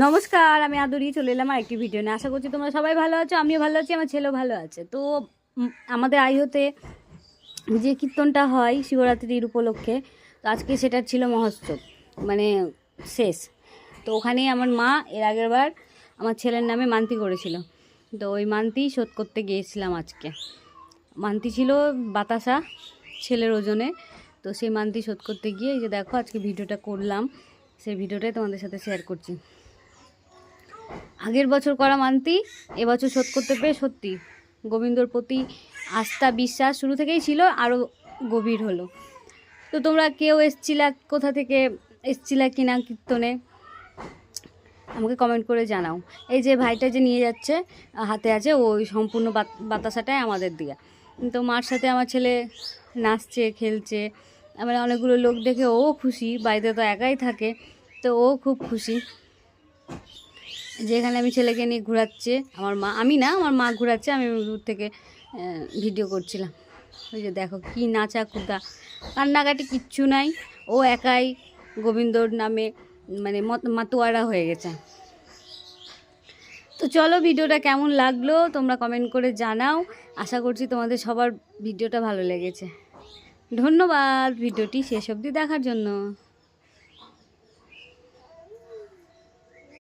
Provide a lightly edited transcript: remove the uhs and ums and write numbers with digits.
নমস্কার, আমি আদুরি চলে এলাম আরেকটি ভিডিও নিয়ে। আশা করছি তোমরা সবাই ভালো আছো, আমিও ভালো আছি, আমার ছেলেও ভালো আছে। তো আমাদের আইহতে যে কীর্তনটা হয় শিবরাত্রির উপলক্ষে, তো আজকে সেটা ছিল মহোৎসব, মানে শেষ। তো ওখানেই আমার মা এর আগের বার আমার ছেলের নামে মানতি করেছিল, তো ওই মানতি শোধ করতে গিয়েছিলাম আজকে। মানতি ছিল বাতাসা ছেলের ওজনে, তো সেই মানতি শোধ করতে গিয়ে এই যে দেখো আজকে ভিডিওটা করলাম, সেই ভিডিওটাই তোমাদের সাথে শেয়ার করছি। আগের বছর করা মানতি এবছর শোধ করতে পেরে সত্যি গোবিন্দর প্রতি আস্থা বিশ্বাস শুরু থেকেই ছিল, আরও গভীর হলো। তো তোমরা কেউ এসছিলা, কোথা থেকে এসছিলা কিনা কীর্তনে আমাকে কমেন্ট করে জানাও। এই যে ভাইটা যে নিয়ে যাচ্ছে হাতে আছে, ওই সম্পূর্ণ বাতাসাটাই আমাদের দিয়া। তো মার সাথে আমার ছেলে নাচছে খেলছে, আবার অনেকগুলো লোক দেখে ও খুশি, বাড়িতে তো একাই থাকে, তো ও খুব খুশি যেখানে আমি ছেলেকে নিয়ে ঘোরাচ্ছে আমার মা, আমি না আমার মা ঘোরাচ্ছে, আমি দূর থেকে ভিডিও করছিলাম। ওই যে দেখো কি নাচা কুদা, কান্নাকাটি কিচ্ছু নাই, ও একাই গোবিন্দর নামে মানে মাতোয়ারা হয়ে গেছে। তো চলো ভিডিওটা কেমন লাগলো তোমরা কমেন্ট করে জানাও। আশা করছি তোমাদের সবার ভিডিওটা ভালো লেগেছে। ধন্যবাদ ভিডিওটি শেষ অবধি দেখার জন্য।